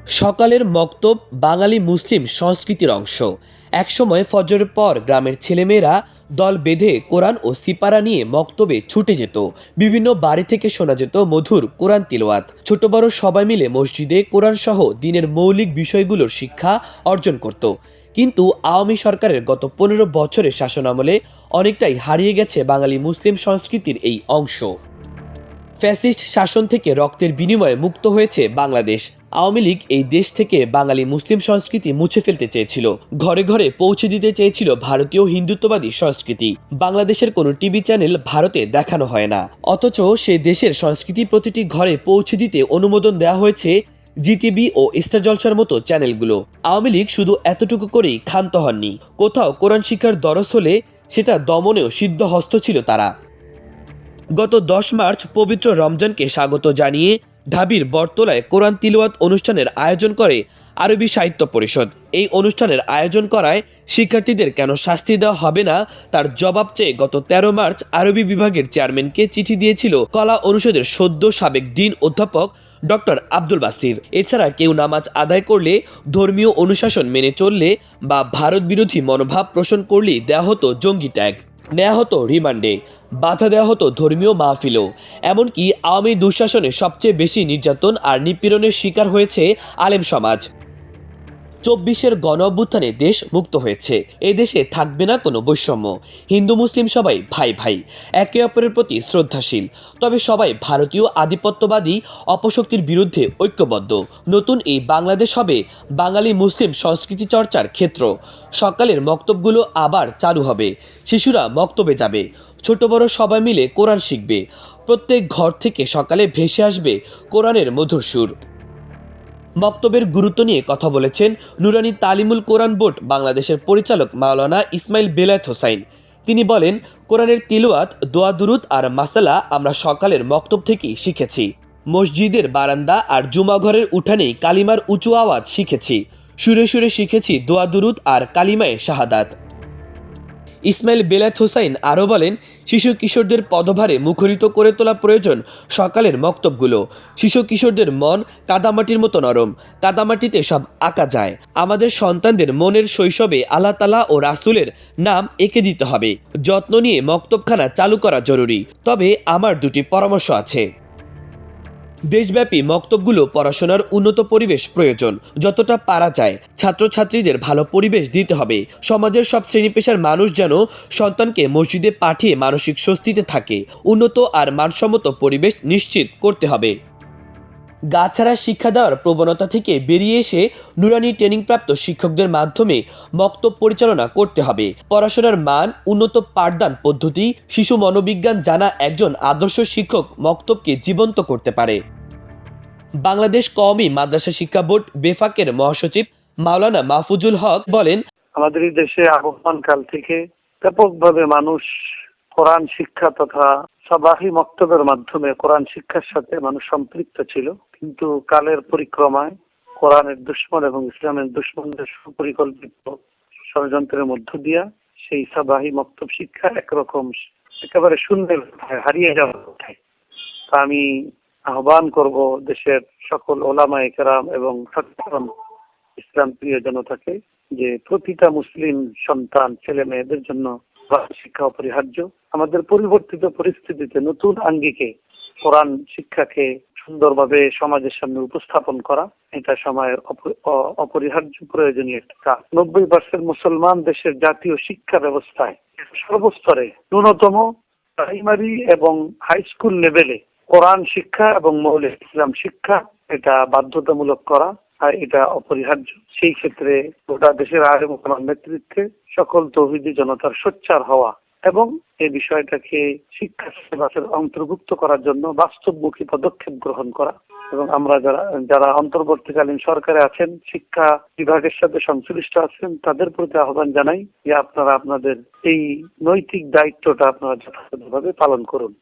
সকালের মক্তব বাঙালি মুসলিম সংস্কৃতির অংশ। একসময় ফজরের পর গ্রামের ছেলেমেয়েরা দল বেঁধে কোরআন ও সিপারা নিয়ে মক্তবে ছুটে যেত। বিভিন্ন বাড়ি থেকে শোনা যেত মধুর কোরআন তিলাওয়াত। ছোট বড় সবাই মিলে মসজিদে কোরআন সহ দিনের মৌলিক বিষয়গুলোর শিক্ষা অর্জন করত। কিন্তু আওয়ামী সরকারের গত 15 বছরের শাসনামলে অনেকটাই হারিয়ে গেছে বাঙালি মুসলিম সংস্কৃতির এই অংশ। ফ্যাসিস্ট শাসন থেকে রক্তের বিনিময়ে মুক্ত হয়েছে বাংলাদেশ। আওয়ামী লীগ এই দেশ থেকে বাঙালি মুসলিম সংস্কৃতি মুছে ফেলতে চেয়েছিল, ঘরে ঘরে পৌঁছে দিতে চেয়েছিল ভারতীয় হিন্দুত্ববাদী সংস্কৃতি। বাংলাদেশের কোনো টিভি চ্যানেল ভারতে দেখানো হয় না, অথচ সে দেশের সংস্কৃতি প্রতিটি ঘরে পৌঁছে দিতে অনুমোদন দেওয়া হয়েছে জিটিভি ও স্টার জলসার মতো চ্যানেলগুলো। আওয়ামী লীগ শুধু এতটুকু করেই ক্ষান্ত হননি, কোথাও কোরআন শিক্ষার দরস হলে সেটা দমনেও সিদ্ধহস্ত ছিল তারা। গত 10 মার্চ পবিত্র রমজানকে স্বাগত জানিয়ে ঢাবির বটতলায় কোরআন তিলাওয়াত অনুষ্ঠানের আয়োজন করে আরবি সাহিত্য পরিষদ। এই অনুষ্ঠানের আয়োজন করায় শিক্ষার্থীদের কেন শাস্তি দেওয়া হবে না তার জবাব চেয়ে গত 13 মার্চ আরবি বিভাগের চেয়ারম্যানকে চিঠি দিয়েছিল কলা অনুষদের সদ্য সাবেক ডিন অধ্যাপক ডক্টর আব্দুল বাসির। এছাড়া কেউ নামাজ আদায় করলে, ধর্মীয় অনুশাসন মেনে চললে বা ভারত বিরোধী মনোভাব পোষণ করলেই দেওয়া হতো জঙ্গি ট্যাগ, নেওয়া হতো রিমান্ডে, বাধা দেওয়া হতো ধর্মীয় মাহফিলও। এমনকি আওয়ামী দুঃশাসনে সবচেয়ে বেশি নির্যাতন আর নিপীড়নের শিকার হয়েছে আলেম সমাজ। 24-এর গণ অভ্যুত্থানে দেশ মুক্ত হয়েছে। এ দেশে থাকবে না কোনো বৈষম্য। হিন্দু মুসলিম সবাই ভাই ভাই, একে অপরের প্রতি শ্রদ্ধাশীল। তবে সবাই ভারতীয় আধিপত্যবাদী অপশক্তির বিরুদ্ধে ঐক্যবদ্ধ। নতুন এই বাংলাদেশ হবে বাঙালি মুসলিম সংস্কৃতি চর্চার ক্ষেত্র। সকালের মক্তবগুলো আবার চালু হবে, শিশুরা মক্তবে যাবে, ছোট বড় সবাই মিলে কোরআন শিখবে। প্রত্যেক ঘর থেকে সকালে ভেসে আসবে কোরআনের মধুর সুর। মক্তবের গুরুত্ব নিয়ে কথা বলেছেন নুরানি তালিমুল কোরআন বোর্ড বাংলাদেশের পরিচালক মাওলানা ইসমাইল বেলায়েত হোসাইন। তিনি বলেন, কোরআনের তিলাওয়াত, দোয়া দুরুদ আর মাসালা আমরা সকালের মক্তব থেকেই শিখেছি। মসজিদের বারান্দা আর জুমাঘরের উঠানেই কালিমার উঁচু আওয়াজ শিখেছি। সুরে সুরে শিখেছি দোয়া দুরুদ আর কালিমায়ে শাহাদাত। ইসমাইল বেলায়েত হোসাইন আরও বলেন, শিশু কিশোরদের পদভারে মুখরিত করে তোলা প্রয়োজন সকালের মক্তবগুলো। শিশু কিশোরদের মন কাদামাটির মতো নরম, কাদামাটিতে সব আঁকা যায়। আমাদের সন্তানদের মনের শৈশবে আল্লাহ তাআলা ও রাসূলের নাম এঁকে দিতে হবে। যত্ন নিয়ে মক্তবখানা চালু করা জরুরি। তবে আমার দুটি পরামর্শ আছে। দেশব্যাপী মক্তবগুলো পড়াশোনার উন্নত পরিবেশ প্রয়োজন, যতটা পারা যায় ছাত্রছাত্রীদের ভালো পরিবেশ দিতে হবে। সমাজের সব শ্রেণী পেশার মানুষ যেন সন্তানকে মসজিদে পাঠিয়ে মানসিক স্বস্তিতে থাকে। উন্নত আর মানসম্মত পরিবেশ নিশ্চিত করতে হবে। গা ছাড়া শিক্ষা দেওয়ার প্রবণতা থেকে বেরিয়ে এসে নুরানি ট্রেনিংপ্রাপ্ত শিক্ষকদের মাধ্যমে মক্তব পরিচালনা করতে হবে। পড়াশোনার মান, উন্নত পাঠদান পদ্ধতি, শিশু মনোবিজ্ঞান জানা একজন আদর্শ শিক্ষক মক্তবকে জীবন্ত করতে পারে। বাংলাদেশ কওমি মাদ্রাসা শিক্ষা বোর্ড বেফাকের মহাসচিব মাওলানা মাহফুজুল হক বলেন, আমাদের এই দেশে আগমন কাল থেকে ব্যাপকভাবে মানুষ কোরআন শিক্ষা তথা সাবাহি মক্তবের মাধ্যমে কোরআন শিক্ষার সাথে মানুষ সম্পৃক্ত ছিল। কিন্তু কালের পরিক্রমায় কোরআনের দুশমন এবং ইসলামের দুশমনদের সুপরিকল্পিত ষড়যন্ত্রের মধ্য দিয়া সেই সাবাহি মক্তব শিক্ষা একরকম একেবারে শূন্যের হারিয়ে যাওয়ার কথায়। তা আমি আহ্বান করব দেশের সকল ওলামায়ে কেরাম এবং সচেতন ইসলাম প্রিয় জনতাকে যে প্রতিটা মুসলিম সন্তান ছেলে মেয়েদের জন্য শিক্ষা অপরিহার্য। আমাদের পরিবর্তিত পরিস্থিতিতে নতুন আঙ্গিকে কোরআন শিক্ষাকে সুন্দরভাবে সমাজের সামনে উপস্থাপন করা এটা সময়ের অপরিহার্য প্রয়োজনীয় একটা কাজ। 90% মুসলমান দেশের জাতীয় শিক্ষা ব্যবস্থায় সর্বস্তরে ন্যূনতম প্রাইমারি এবং হাই স্কুল লেভেলে কোরআন শিক্ষা এবং মৌলিক ইসলাম শিক্ষা এটা বাধ্যতামূলক করা, আর এটা অপরিহার্য। সেই ক্ষেত্রে গোটা দেশের আলেম ওলামার নেতৃত্বে সকল তৌহিদি জনতার সোচ্চার হওয়া এবং এই বিষয়টাকে শিক্ষা সিলেবাসের অন্তর্ভুক্ত করার জন্য বাস্তবমুখী পদক্ষেপ গ্রহণ করা। এবং আমরা যারা অন্তর্বর্তীকালীন সরকারে আছেন, শিক্ষা বিভাগের সাথে সংশ্লিষ্ট আছেন, তাদের প্রতি আহ্বান জানাই যে আপনারা আপনাদের এই নৈতিক দায়িত্বটা আপনারা যথাযথভাবে পালন করুন।